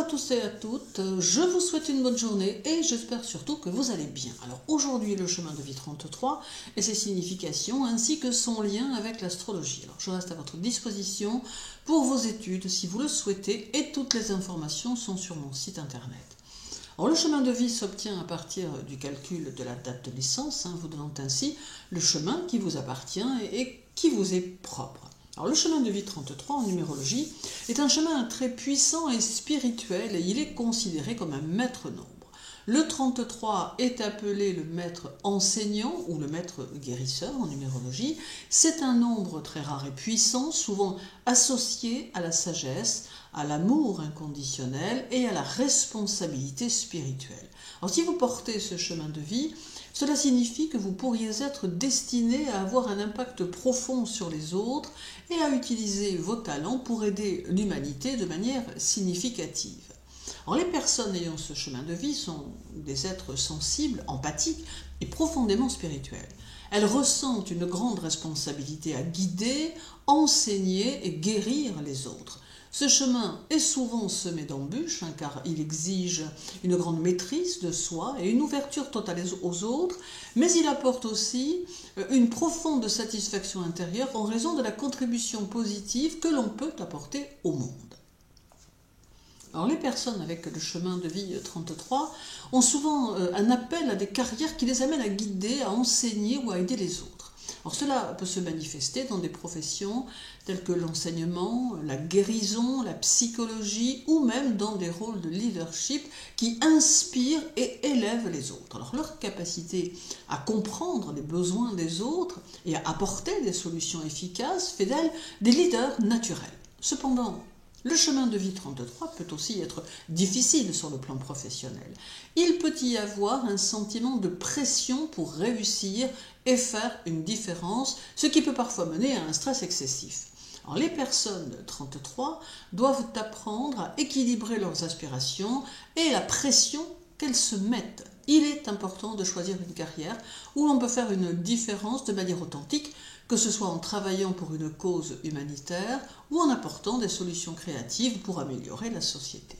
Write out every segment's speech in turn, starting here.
tous et à toutes, je vous souhaite une bonne journée et j'espère surtout que vous allez bien. Alors aujourd'hui le chemin de vie 33 et ses significations ainsi que son lien avec l'astrologie. Alors je reste à votre disposition pour vos études si vous le souhaitez et toutes les informations sont sur mon site internet. Alors, le chemin de vie s'obtient à partir du calcul de la date de naissance, vous donnant ainsi le chemin qui vous appartient et qui vous est propre. Alors, le chemin de vie 33 en numérologie est un chemin très puissant et spirituel et il est considéré comme un maître nombre. Le 33 est appelé le maître enseignant ou le maître guérisseur en numérologie. C'est un nombre très rare et puissant, souvent associé à la sagesse, à l'amour inconditionnel et à la responsabilité spirituelle. Alors si vous portez ce chemin de vie, cela signifie que vous pourriez être destiné à avoir un impact profond sur les autres et à utiliser vos talents pour aider l'humanité de manière significative. Alors, les personnes ayant ce chemin de vie sont des êtres sensibles, empathiques et profondément spirituels. Elles ressentent une grande responsabilité à guider, enseigner et guérir les autres. Ce chemin est souvent semé d'embûches car il exige une grande maîtrise de soi et une ouverture totale aux autres, mais il apporte aussi une profonde satisfaction intérieure en raison de la contribution positive que l'on peut apporter au monde. Alors les personnes avec le chemin de vie 33 ont souvent un appel à des carrières qui les amènent à guider, à enseigner ou à aider les autres. Alors cela peut se manifester dans des professions telles que l'enseignement, la guérison, la psychologie ou même dans des rôles de leadership qui inspirent et élèvent les autres. Alors leur capacité à comprendre les besoins des autres et à apporter des solutions efficaces fait d'elles des leaders naturels. Cependant, le chemin de vie 33 peut aussi être difficile sur le plan professionnel. Il peut y avoir un sentiment de pression pour réussir et faire une différence, ce qui peut parfois mener à un stress excessif. Alors, les personnes 33 doivent apprendre à équilibrer leurs aspirations et la pression qu'elles se mettent. Il est important de choisir une carrière où l'on peut faire une différence de manière authentique, que ce soit en travaillant pour une cause humanitaire ou en apportant des solutions créatives pour améliorer la société.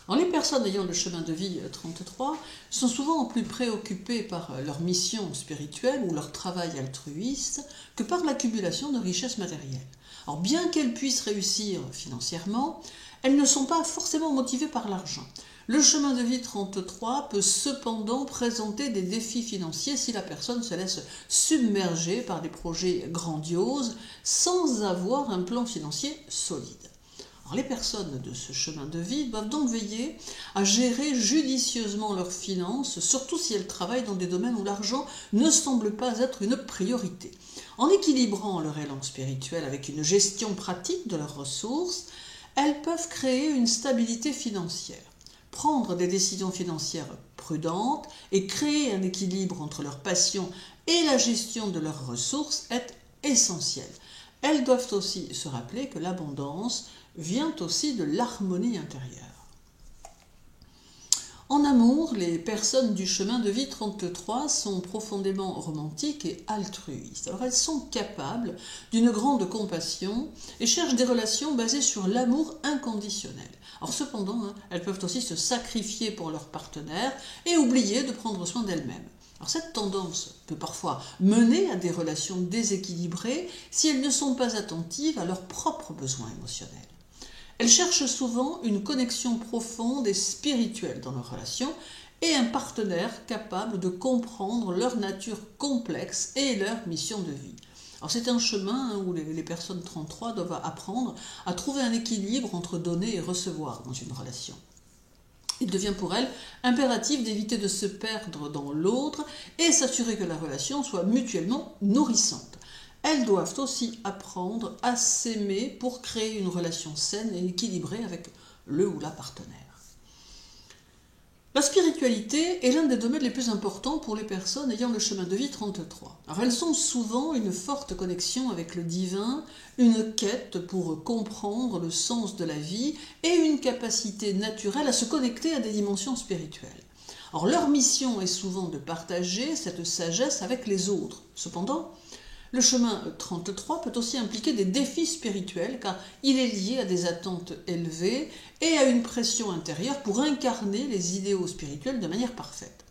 Alors, les personnes ayant le chemin de vie 33 sont souvent plus préoccupées par leur mission spirituelle ou leur travail altruiste que par l'accumulation de richesses matérielles. Alors, bien qu'elles puissent réussir financièrement, elles ne sont pas forcément motivées par l'argent. Le chemin de vie 33 peut cependant présenter des défis financiers si la personne se laisse submerger par des projets grandioses sans avoir un plan financier solide. Alors, les personnes de ce chemin de vie doivent donc veiller à gérer judicieusement leurs finances, surtout si elles travaillent dans des domaines où l'argent ne semble pas être une priorité. En équilibrant leur élan spirituel avec une gestion pratique de leurs ressources, elles peuvent créer une stabilité financière. Prendre des décisions financières prudentes et créer un équilibre entre leur passion et la gestion de leurs ressources est essentiel. Elles doivent aussi se rappeler que l'abondance vient aussi de l'harmonie intérieure. En amour, les personnes du chemin de vie 33 sont profondément romantiques et altruistes. Alors elles sont capables d'une grande compassion et cherchent des relations basées sur l'amour inconditionnel. Alors cependant, elles peuvent aussi se sacrifier pour leur partenaire et oublier de prendre soin d'elles-mêmes. Alors cette tendance peut parfois mener à des relations déséquilibrées si elles ne sont pas attentives à leurs propres besoins émotionnels. Elles cherchent souvent une connexion profonde et spirituelle dans leurs relations et un partenaire capable de comprendre leur nature complexe et leur mission de vie. Alors c'est un chemin où les personnes 33 doivent apprendre à trouver un équilibre entre donner et recevoir dans une relation. Il devient pour elles impératif d'éviter de se perdre dans l'autre et s'assurer que la relation soit mutuellement nourrissante. Elles doivent aussi apprendre à s'aimer pour créer une relation saine et équilibrée avec le ou la partenaire. La spiritualité est l'un des domaines les plus importants pour les personnes ayant le chemin de vie 33. Alors elles ont souvent une forte connexion avec le divin, une quête pour comprendre le sens de la vie et une capacité naturelle à se connecter à des dimensions spirituelles. Alors leur mission est souvent de partager cette sagesse avec les autres. Cependant, Le chemin 33 peut aussi impliquer des défis spirituels car il est lié à des attentes élevées et à une pression intérieure pour incarner les idéaux spirituels de manière parfaite.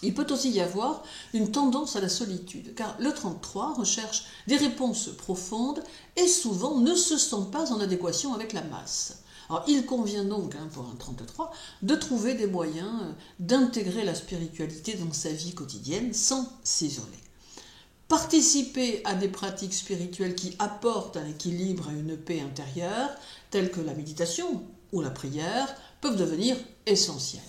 Il peut aussi y avoir une tendance à la solitude, car le 33 recherche des réponses profondes et souvent ne se sent pas en adéquation avec la masse. Alors, il convient donc, pour un 33, de trouver des moyens d'intégrer la spiritualité dans sa vie quotidienne sans s'isoler. Participer à des pratiques spirituelles qui apportent un équilibre et une paix intérieure, telles que la méditation ou la prière, peuvent devenir essentielles.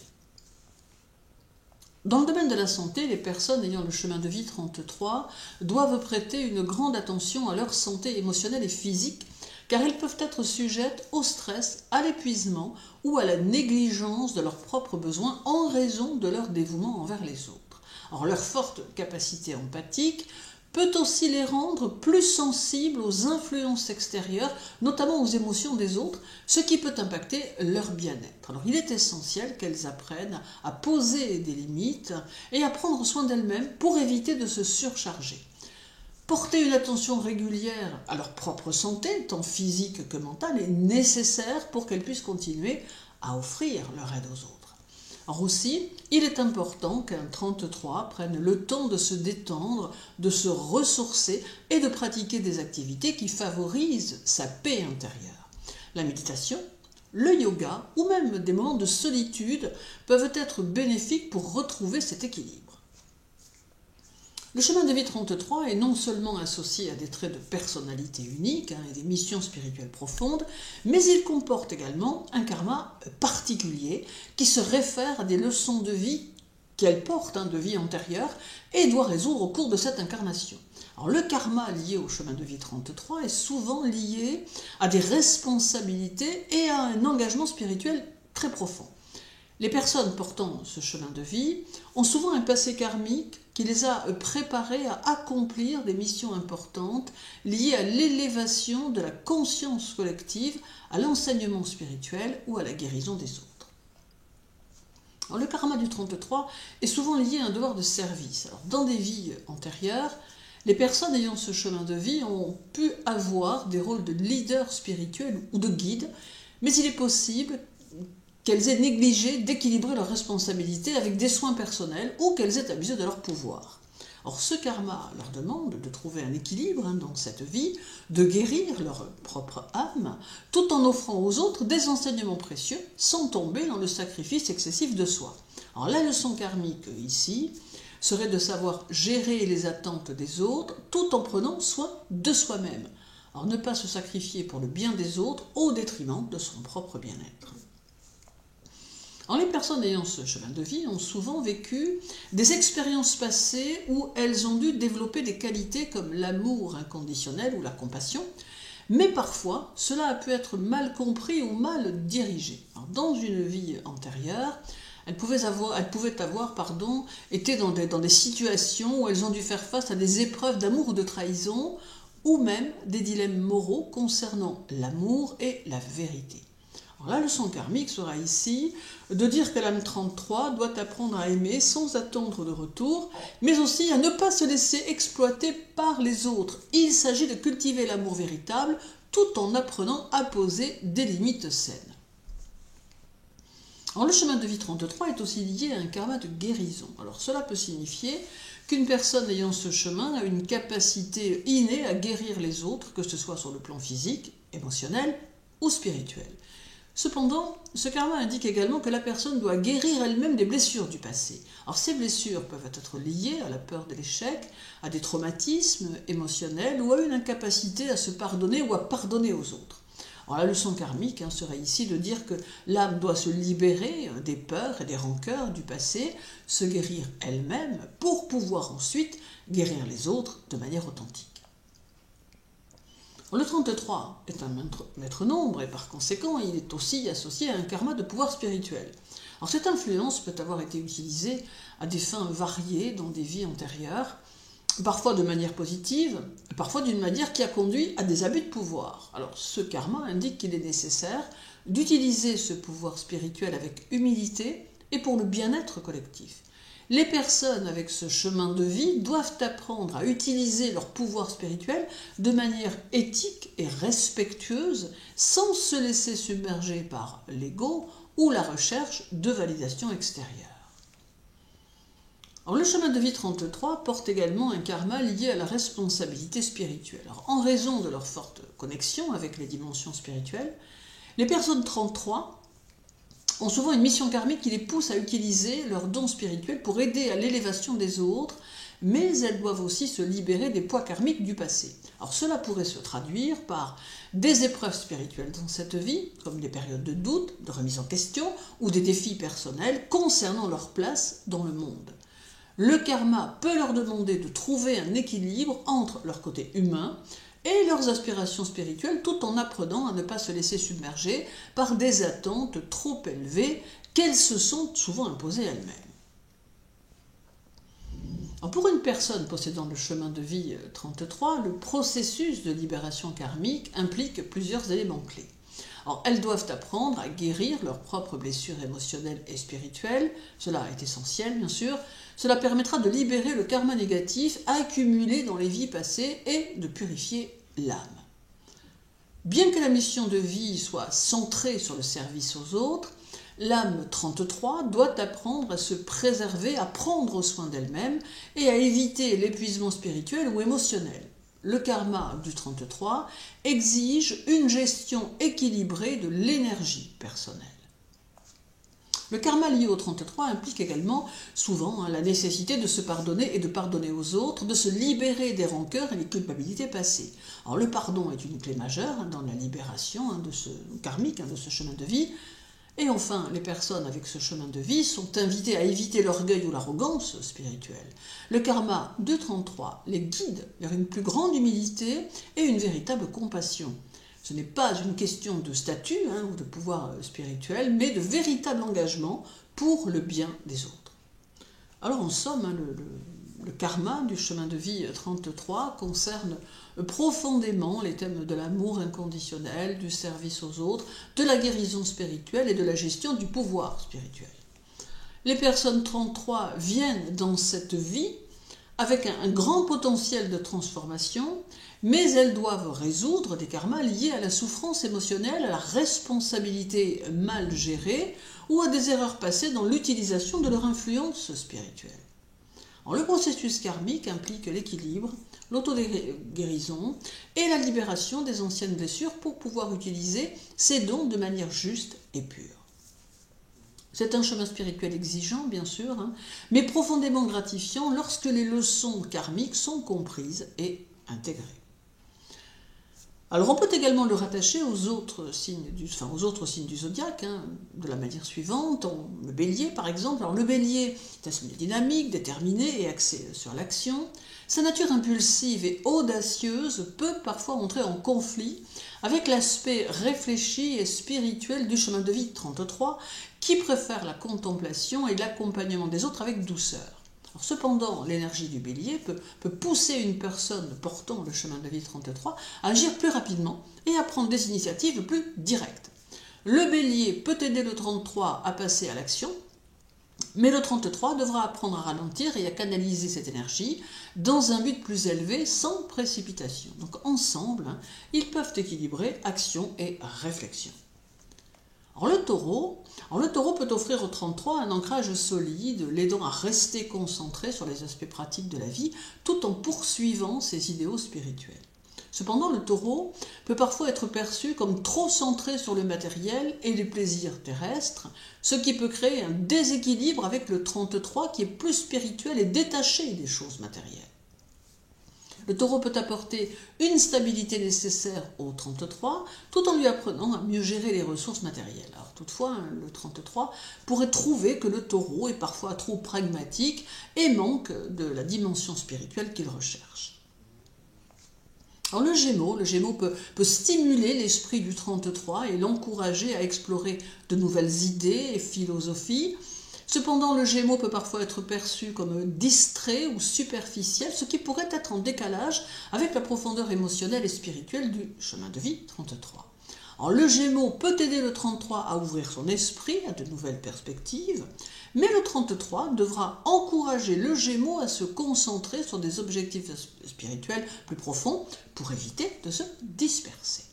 Dans le domaine de la santé, les personnes ayant le chemin de vie 33 doivent prêter une grande attention à leur santé émotionnelle et physique, car elles peuvent être sujettes au stress, à l'épuisement ou à la négligence de leurs propres besoins en raison de leur dévouement envers les autres. Alors, leur forte capacité empathique peut aussi les rendre plus sensibles aux influences extérieures, notamment aux émotions des autres, ce qui peut impacter leur bien-être. Alors, il est essentiel qu'elles apprennent à poser des limites et à prendre soin d'elles-mêmes pour éviter de se surcharger. Porter une attention régulière à leur propre santé, tant physique que mentale, est nécessaire pour qu'elles puissent continuer à offrir leur aide aux autres. Alors aussi, il est important qu'un 33 prenne le temps de se détendre, de se ressourcer et de pratiquer des activités qui favorisent sa paix intérieure. La méditation, le yoga ou même des moments de solitude peuvent être bénéfiques pour retrouver cet équilibre. Le chemin de vie 33 est non seulement associé à des traits de personnalité unique et des missions spirituelles profondes, mais il comporte également un karma particulier qui se réfère à des leçons de vie qu'elle porte, de vie antérieure, et doit résoudre au cours de cette incarnation. Alors, le karma lié au chemin de vie 33 est souvent lié à des responsabilités et à un engagement spirituel très profond. Les personnes portant ce chemin de vie ont souvent un passé karmique qui les a préparés à accomplir des missions importantes liées à l'élévation de la conscience collective, à l'enseignement spirituel ou à la guérison des autres. Alors, le karma du 33 est souvent lié à un devoir de service. Alors, dans des vies antérieures, les personnes ayant ce chemin de vie ont pu avoir des rôles de leader spirituel ou de guide, mais il est possible qu'elles aient négligé d'équilibrer leurs responsabilités avec des soins personnels ou qu'elles aient abusé de leur pouvoir. Or, ce karma leur demande de trouver un équilibre dans cette vie, de guérir leur propre âme, tout en offrant aux autres des enseignements précieux, sans tomber dans le sacrifice excessif de soi. Alors, la leçon karmique ici serait de savoir gérer les attentes des autres tout en prenant soin de soi-même. Alors, ne pas se sacrifier pour le bien des autres au détriment de son propre bien-être. Alors, les personnes ayant ce chemin de vie ont souvent vécu des expériences passées où elles ont dû développer des qualités comme l'amour inconditionnel ou la compassion, mais parfois cela a pu être mal compris ou mal dirigé. Alors, dans une vie antérieure, elles pouvaient avoir été dans des situations où elles ont dû faire face à des épreuves d'amour ou de trahison, ou même des dilemmes moraux concernant l'amour et la vérité. Alors, la leçon karmique sera ici de dire que l'âme 33 doit apprendre à aimer sans attendre de retour, mais aussi à ne pas se laisser exploiter par les autres. Il s'agit de cultiver l'amour véritable tout en apprenant à poser des limites saines. Alors, le chemin de vie 33 est aussi lié à un karma de guérison. Alors, cela peut signifier qu'une personne ayant ce chemin a une capacité innée à guérir les autres, que ce soit sur le plan physique, émotionnel ou spirituel. Cependant, ce karma indique également que la personne doit guérir elle-même des blessures du passé. Alors, ces blessures peuvent être liées à la peur de l'échec, à des traumatismes émotionnels ou à une incapacité à se pardonner ou à pardonner aux autres. Alors, la leçon karmique serait ici de dire que l'âme doit se libérer des peurs et des rancœurs du passé, se guérir elle-même pour pouvoir ensuite guérir les autres de manière authentique. Le 33 est un maître nombre et par conséquent, il est aussi associé à un karma de pouvoir spirituel. Alors, cette influence peut avoir été utilisée à des fins variées dans des vies antérieures, parfois de manière positive, parfois d'une manière qui a conduit à des abus de pouvoir. Alors, ce karma indique qu'il est nécessaire d'utiliser ce pouvoir spirituel avec humilité et pour le bien-être collectif. Les personnes avec ce chemin de vie doivent apprendre à utiliser leur pouvoir spirituel de manière éthique et respectueuse, sans se laisser submerger par l'ego ou la recherche de validation extérieure. Alors, le chemin de vie 33 porte également un karma lié à la responsabilité spirituelle. Alors, en raison de leur forte connexion avec les dimensions spirituelles, les personnes 33 ont souvent une mission karmique qui les pousse à utiliser leurs dons spirituels pour aider à l'élévation des autres, mais elles doivent aussi se libérer des poids karmiques du passé. Alors cela pourrait se traduire par des épreuves spirituelles dans cette vie, comme des périodes de doute, de remise en question, ou des défis personnels concernant leur place dans le monde. Le karma peut leur demander de trouver un équilibre entre leur côté humain et leurs aspirations spirituelles, tout en apprenant à ne pas se laisser submerger par des attentes trop élevées qu'elles se sont souvent imposées elles-mêmes. Pour une personne possédant le chemin de vie 33, le processus de libération karmique implique plusieurs éléments clés. Alors, elles doivent apprendre à guérir leurs propres blessures émotionnelles et spirituelles, cela est essentiel bien sûr. Cela permettra de libérer le karma négatif accumulé dans les vies passées et de purifier l'âme. Bien que la mission de vie soit centrée sur le service aux autres, l'âme 33 doit apprendre à se préserver, à prendre soin d'elle-même et à éviter l'épuisement spirituel ou émotionnel. Le karma du 33 exige une gestion équilibrée de l'énergie personnelle. Le karma lié au 33 implique également souvent la nécessité de se pardonner et de pardonner aux autres, de se libérer des rancœurs et des culpabilités passées. Alors le pardon est une clé majeure dans la libération de ce karmique, de ce chemin de vie. Et enfin, les personnes avec ce chemin de vie sont invitées à éviter l'orgueil ou l'arrogance spirituelle. Le karma de 33 les guide vers une plus grande humilité et une véritable compassion. Ce n'est pas une question de statut ou de pouvoir spirituel, mais de véritable engagement pour le bien des autres. Alors en somme, le karma du chemin de vie 33 concerne profondément les thèmes de l'amour inconditionnel, du service aux autres, de la guérison spirituelle et de la gestion du pouvoir spirituel. Les personnes 33 viennent dans cette vie avec un grand potentiel de transformation, mais elles doivent résoudre des karmas liés à la souffrance émotionnelle, à la responsabilité mal gérée ou à des erreurs passées dans l'utilisation de leur influence spirituelle. Alors, le processus karmique implique l'équilibre, l'auto-guérison et la libération des anciennes blessures pour pouvoir utiliser ces dons de manière juste et pure. C'est un chemin spirituel exigeant, bien sûr, mais profondément gratifiant lorsque les leçons karmiques sont comprises et intégrées. Alors on peut également le rattacher aux autres signes du zodiaque, de la manière suivante. Le bélier par exemple. Alors le bélier est un signe dynamique, déterminé et axé sur l'action. Sa nature impulsive et audacieuse peut parfois entrer en conflit avec l'aspect réfléchi et spirituel du chemin de vie 33, qui préfère la contemplation et l'accompagnement des autres avec douceur. Alors, cependant, l'énergie du bélier peut pousser une personne portant le chemin de vie 33 à agir plus rapidement et à prendre des initiatives plus directes. Le bélier peut aider le 33 à passer à l'action, mais le 33 devra apprendre à ralentir et à canaliser cette énergie dans un but plus élevé sans précipitation. Donc ensemble, ils peuvent équilibrer action et réflexion. Alors le taureau peut offrir au 33 un ancrage solide, l'aidant à rester concentré sur les aspects pratiques de la vie, tout en poursuivant ses idéaux spirituels. Cependant, le taureau peut parfois être perçu comme trop centré sur le matériel et les plaisirs terrestres, ce qui peut créer un déséquilibre avec le 33 qui est plus spirituel et détaché des choses matérielles. Le taureau peut apporter une stabilité nécessaire au 33 tout en lui apprenant à mieux gérer les ressources matérielles. Alors toutefois, le 33 pourrait trouver que le taureau est parfois trop pragmatique et manque de la dimension spirituelle qu'il recherche. Alors le Gémeaux peut stimuler l'esprit du 33 et l'encourager à explorer de nouvelles idées et philosophies. Cependant, le Gémeaux peut parfois être perçu comme distrait ou superficiel, ce qui pourrait être en décalage avec la profondeur émotionnelle et spirituelle du chemin de vie 33. Alors, le Gémeaux peut aider le 33 à ouvrir son esprit à de nouvelles perspectives, mais le 33 devra encourager le Gémeaux à se concentrer sur des objectifs spirituels plus profonds pour éviter de se disperser.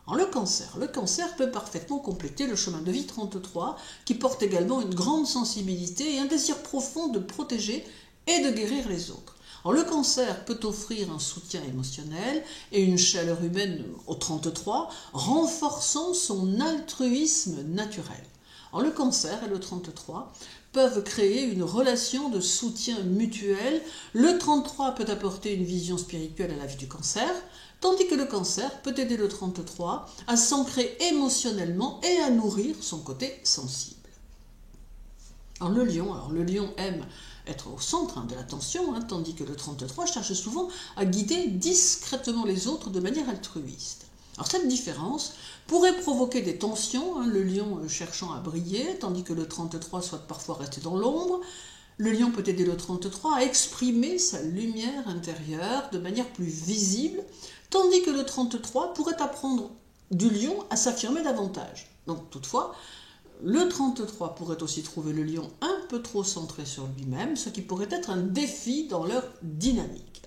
Alors, le cancer peut parfaitement compléter le chemin de vie 33 qui porte également une grande sensibilité et un désir profond de protéger et de guérir les autres. Alors, le cancer peut offrir un soutien émotionnel et une chaleur humaine au 33, renforçant son altruisme naturel. Alors, le cancer et le 33 peuvent créer une relation de soutien mutuel. Le 33 peut apporter une vision spirituelle à la vie du cancer, tandis que le cancer peut aider le 33 à s'ancrer émotionnellement et à nourrir son côté sensible. Alors, le lion aime être au centre de l'attention, tandis que le 33 cherche souvent à guider discrètement les autres de manière altruiste. Alors, cette différence pourrait provoquer des tensions, le lion cherchant à briller, tandis que le 33 souhaite parfois rester dans l'ombre. Le lion peut aider le 33 à exprimer sa lumière intérieure de manière plus visible, tandis que le 33 pourrait apprendre du lion à s'affirmer davantage. Donc, toutefois, le 33 pourrait aussi trouver le lion un peu trop centré sur lui-même, ce qui pourrait être un défi dans leur dynamique.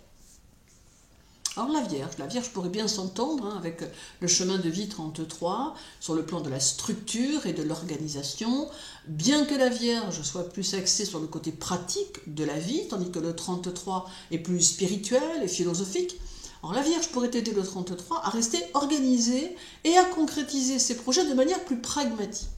Alors, la Vierge pourrait bien s'entendre avec le chemin de vie 33 sur le plan de la structure et de l'organisation, bien que la Vierge soit plus axée sur le côté pratique de la vie, tandis que le 33 est plus spirituel et philosophique. Alors, la Vierge pourrait aider le 33 à rester organisé et à concrétiser ses projets de manière plus pragmatique.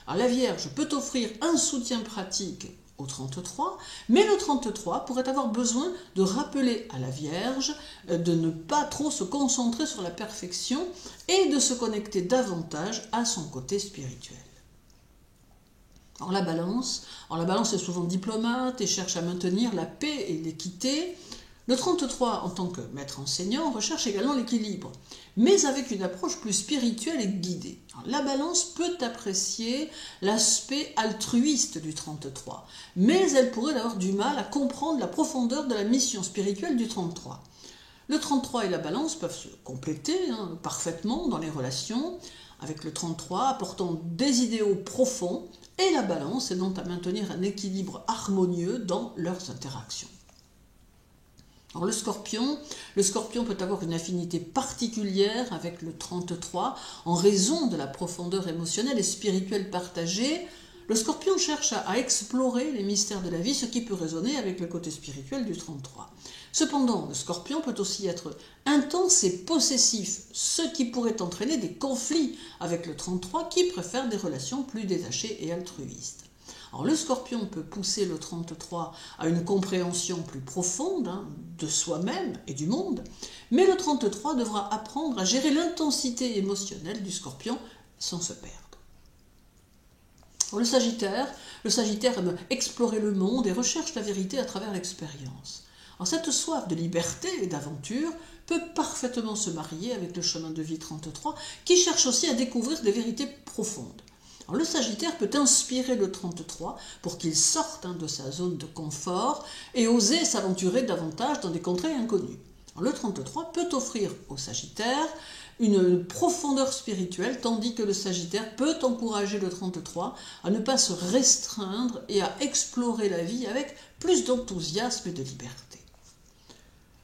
Alors, la Vierge peut offrir un soutien pratique au 33, mais le 33 pourrait avoir besoin de rappeler à la Vierge de ne pas trop se concentrer sur la perfection et de se connecter davantage à son côté spirituel. Alors, la Balance est souvent diplomate et cherche à maintenir la paix et l'équité. Le 33, en tant que maître enseignant, recherche également l'équilibre, mais avec une approche plus spirituelle et guidée. Alors, la Balance peut apprécier l'aspect altruiste du 33, mais elle pourrait avoir du mal à comprendre la profondeur de la mission spirituelle du 33. Le 33 et la Balance peuvent se compléter parfaitement dans les relations, avec le 33 apportant des idéaux profonds, et la Balance aidant à maintenir un équilibre harmonieux dans leurs interactions. Alors, le Scorpion peut avoir une affinité particulière avec le 33 en raison de la profondeur émotionnelle et spirituelle partagée. Le Scorpion cherche à explorer les mystères de la vie, ce qui peut résonner avec le côté spirituel du 33. Cependant, le Scorpion peut aussi être intense et possessif, ce qui pourrait entraîner des conflits avec le 33 qui préfère des relations plus détachées et altruistes. Alors, le Scorpion peut pousser le 33 à une compréhension plus profonde de soi-même et du monde, mais le 33 devra apprendre à gérer l'intensité émotionnelle du Scorpion sans se perdre. Alors, le Sagittaire aime explorer le monde et recherche la vérité à travers l'expérience. Alors, cette soif de liberté et d'aventure peut parfaitement se marier avec le chemin de vie 33 qui cherche aussi à découvrir des vérités profondes. Alors, le Sagittaire peut inspirer le 33 pour qu'il sorte de sa zone de confort et oser s'aventurer davantage dans des contrées inconnues. Alors, le 33 peut offrir au Sagittaire une profondeur spirituelle, tandis que le Sagittaire peut encourager le 33 à ne pas se restreindre et à explorer la vie avec plus d'enthousiasme et de liberté.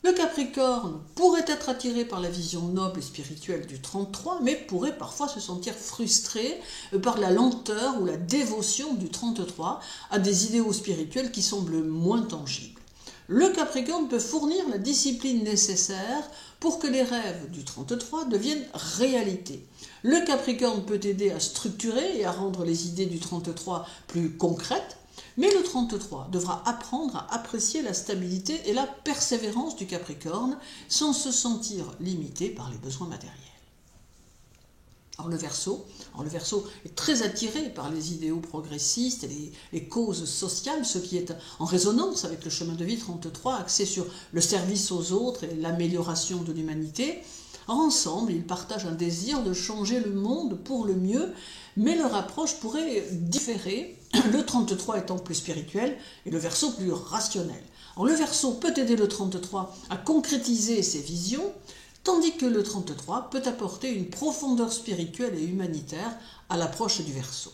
Le Capricorne pourrait être attiré par la vision noble et spirituelle du 33, mais pourrait parfois se sentir frustré par la lenteur ou la dévotion du 33 à des idéaux spirituels qui semblent moins tangibles. Le Capricorne peut fournir la discipline nécessaire pour que les rêves du 33 deviennent réalité. Le Capricorne peut aider à structurer et à rendre les idées du 33 plus concrètes, mais le 33 devra apprendre à apprécier la stabilité et la persévérance du Capricorne sans se sentir limité par les besoins matériels. Alors, le Verseau est très attiré par les idéaux progressistes et les causes sociales, ce qui est en résonance avec le chemin de vie 33 axé sur le service aux autres et l'amélioration de l'humanité. Ensemble, ils partagent un désir de changer le monde pour le mieux, mais leur approche pourrait différer, le 33 étant plus spirituel et le Verseau plus rationnel. Alors, le Verseau peut aider le 33 à concrétiser ses visions, tandis que le 33 peut apporter une profondeur spirituelle et humanitaire à l'approche du Verseau.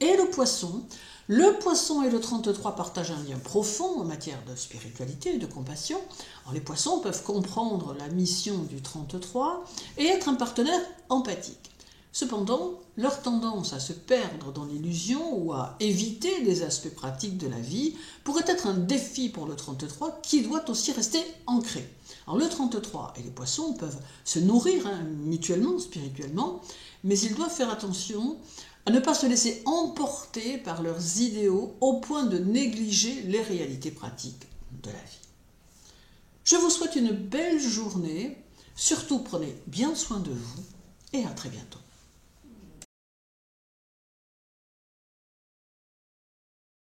Et le Poisson et le 33 partagent un lien profond en matière de spiritualité et de compassion. Alors, les Poissons peuvent comprendre la mission du 33 et être un partenaire empathique. Cependant, leur tendance à se perdre dans l'illusion ou à éviter des aspects pratiques de la vie pourrait être un défi pour le 33 qui doit aussi rester ancré. Alors, le 33 et les Poissons peuvent se nourrir mutuellement, spirituellement, mais ils doivent faire attention à ne pas se laisser emporter par leurs idéaux au point de négliger les réalités pratiques de la vie. Je vous souhaite une belle journée, surtout prenez bien soin de vous et à très bientôt.